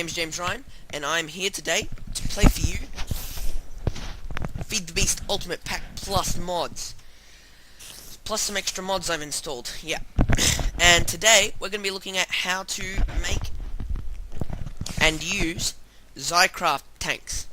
name's James Ryan, and I'm here today to play for you Feed the Beast Ultimate Pack plus mods. Plus some extra mods I've installed, yeah. And today, we're going to be looking at how to make and use XyCraft tanks.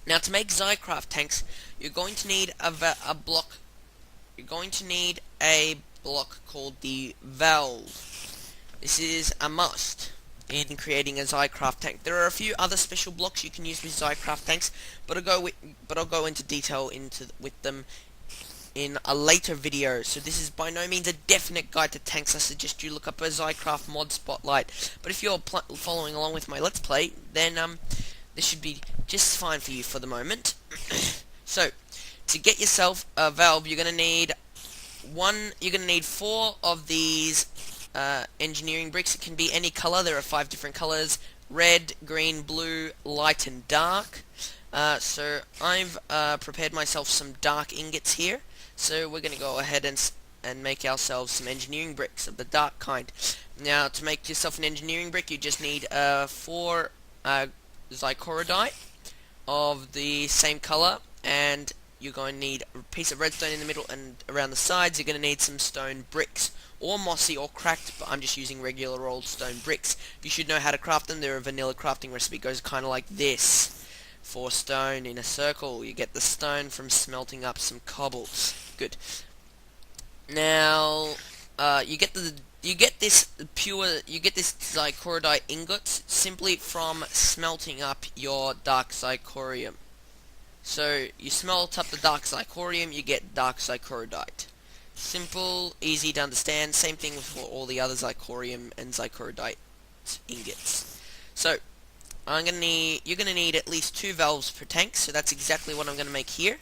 Now, to make XyCraft tanks, you're going to need a block. You're going to need a block called the valve. This is a must in creating a XyCraft tank. There are a few other special blocks you can use with XyCraft tanks, but I'll go into detail with them in a later video. So this is by no means a definite guide to tanks. I suggest you look up a XyCraft mod spotlight. But if you're following along with my Let's Play, then this should be just fine for you for the moment. So to get yourself a valve, you're gonna need 4 of these engineering bricks. It can be any color. There are 5 different colors: red, green, blue, light, and dark. So I've prepared myself some dark ingots here. So we're going to go ahead and make ourselves some engineering bricks of the dark kind. Now, to make yourself an engineering brick, you just need 4 XyCraft of the same color, and you're going to need a piece of redstone in the middle, and around the sides you're going to need some stone bricks, or mossy or cracked, but I'm just using regular old stone bricks. You should know how to craft them. Their vanilla crafting recipe goes kind of like this. 4 stone in a circle. You get the stone from smelting up some cobbles. Good. Now, you get this XyCraft ingots simply from smelting up your dark XyCraft. So you smelt up the dark XyCraft, you get dark XyCraft. Simple, easy to understand. Same thing with all the other XyCraft and XyCraft ingots. So you're gonna need at least 2 valves per tank. So that's exactly what I'm gonna make here.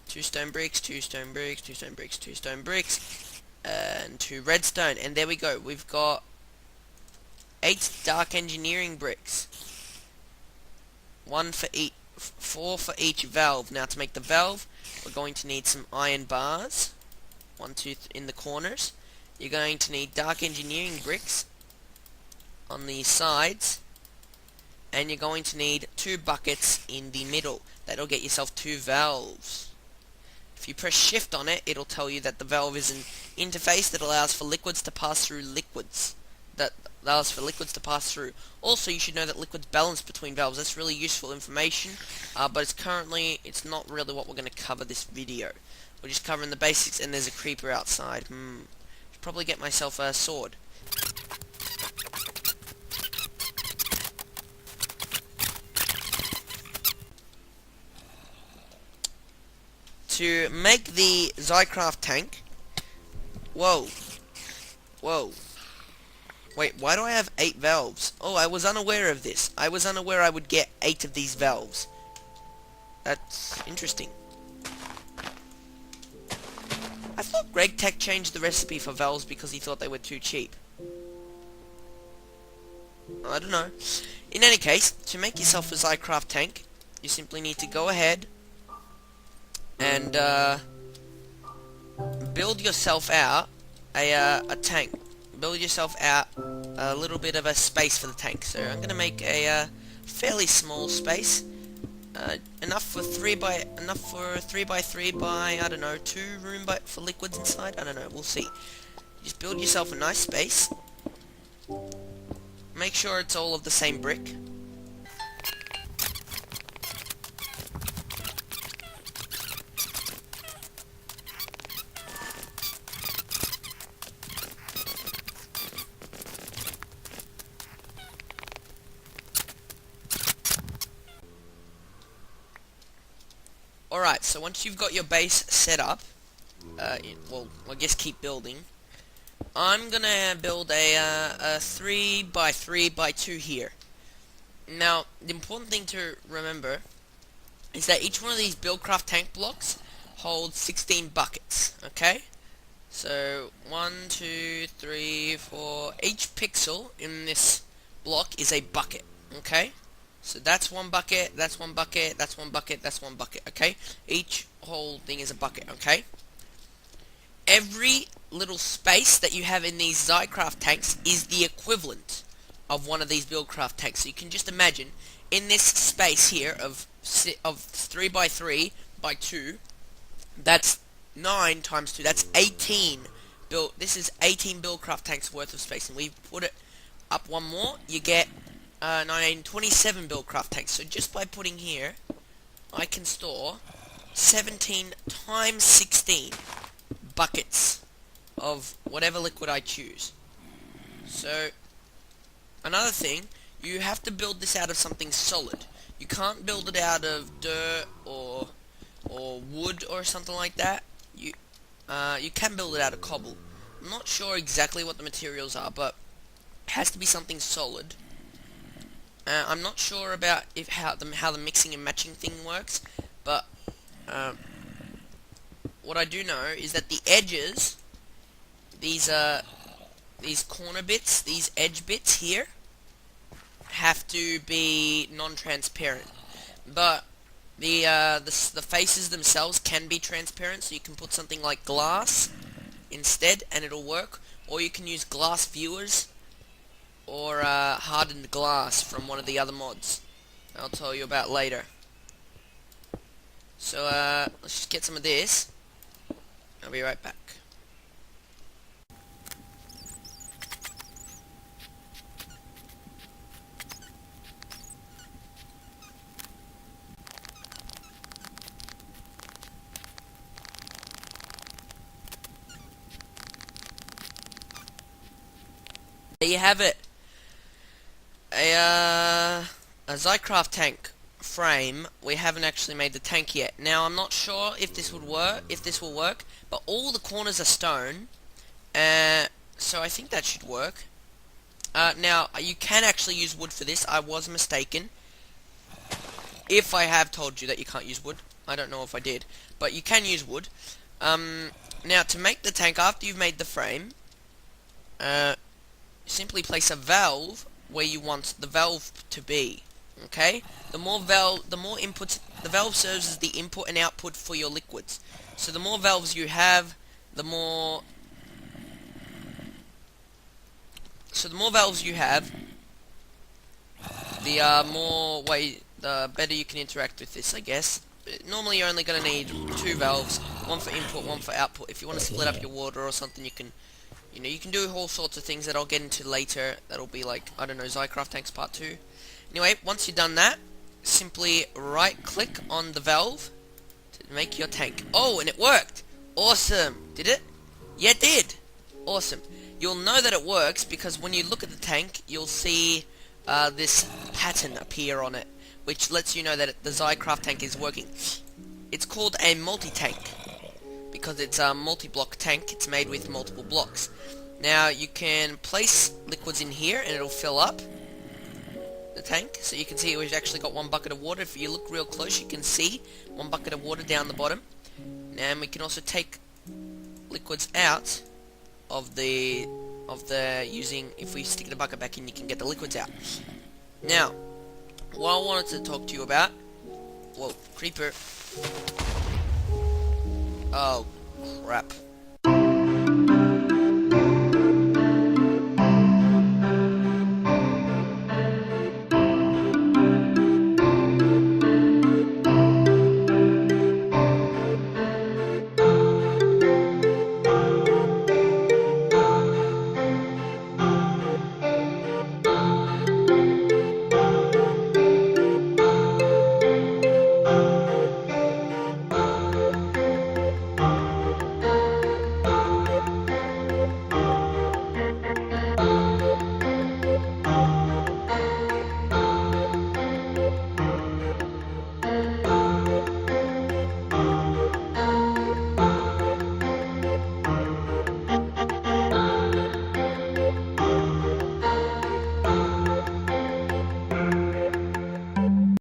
2 stone bricks, 2 stone bricks, 2 stone bricks, 2 stone bricks, and 2 redstone. And there we go. We've got 8 dark engineering bricks. 4 for each valve. Now, to make the valve, we're going to need some iron bars. 1, 2 in the corners. You're going to need dark engineering bricks on the sides, and you're going to need 2 buckets in the middle. That'll get yourself 2 valves. If you press shift on it, it'll tell you that the valve is an interface that allows for liquids to pass through Also, you should know that liquids balance between valves. That's really useful information, but it's not really what we're going to cover this video. We're just covering the basics, and there's a creeper outside. Should probably get myself a sword. To make the XyCraft tank... Whoa. Wait, why do I have 8 valves? Oh, I was unaware of this. I was unaware I would get 8 of these valves. That's interesting. I thought Greg Tech changed the recipe for valves because he thought they were too cheap. I don't know. In any case, to make yourself a XyCraft tank, you simply need to go ahead and build yourself out a tank. Build yourself out a little bit of a space for the tank. So I'm gonna make a fairly small space, enough for 3 by 3 by I don't know, 2 room for liquids inside. I don't know. We'll see. Just build yourself a nice space. Make sure it's all of the same brick. Alright, so once you've got your base set up, well, I guess keep building. I'm gonna build a 3 by 3 by 2 here. Now, the important thing to remember is that each one of these Buildcraft tank blocks holds 16 buckets, okay? So, 1, 2, 3, 4, each pixel in this block is a bucket, okay? So that's 1 bucket, that's 1 bucket, that's 1 bucket, that's 1 bucket, okay? Each whole thing is a bucket, okay? Every little space that you have in these XyCraft tanks is the equivalent of one of these Buildcraft tanks. So you can just imagine in this space here of 3 by 3 by 2, that's 9 times 2. That's 18 build. This is 18 Buildcraft tanks worth of space, and we put it up one more. You get 27 Buildcraft tanks. So just by putting here, I can store 17 times 16 buckets of whatever liquid I choose. So another thing, you have to build this out of something solid. You can't build it out of dirt or wood or something like that. You can build it out of cobble. I'm not sure exactly what the materials are, but it has to be something solid. I'm not sure about how the mixing and matching thing works, but what I do know is that the edges, these corner bits, these edge bits here, have to be non-transparent. But the faces themselves can be transparent, so you can put something like glass instead, and it'll work. Or you can use glass viewers, or hardened glass from one of the other mods I'll tell you about later. So let's just get some of this. I'll be right back. There you have it. A XyCraft tank frame. We haven't actually made the tank yet. Now I'm not sure if this will work, but all the corners are stone, so I think that should work. Now you can actually use wood for this. I was mistaken. If I have told you that you can't use wood, I don't know if I did, but you can use wood. Now to make the tank, after you've made the frame, simply place a valve where you want the valve to be. Okay? The more inputs, the valve serves as the input and output for your liquids. So the more valves you have, the more valves you have, the better you can interact with this, I guess. Normally you're only going to need 2 valves, one for input, one for output. If you want to split up your water or something, you can do all sorts of things that I'll get into later. That'll be like, I don't know, XyCraft tanks part 2. Anyway, once you've done that, simply right click on the valve to make your tank. Oh, and it worked! Awesome! Did it? Yeah, it did! Awesome. You'll know that it works because when you look at the tank, you'll see this pattern appear on it, which lets you know that the XyCraft tank is working. It's called a multi-tank because it's a multi-block tank. It's made with multiple blocks. Now you can place liquids in here and it'll fill up the tank. So you can see we've actually got 1 bucket of water. If you look real close, you can see 1 bucket of water down the bottom. And we can also take liquids out of the using, if we stick the bucket back in, you can get the liquids out. Now, what I wanted to talk to you about, whoa, creeper. Oh, crap.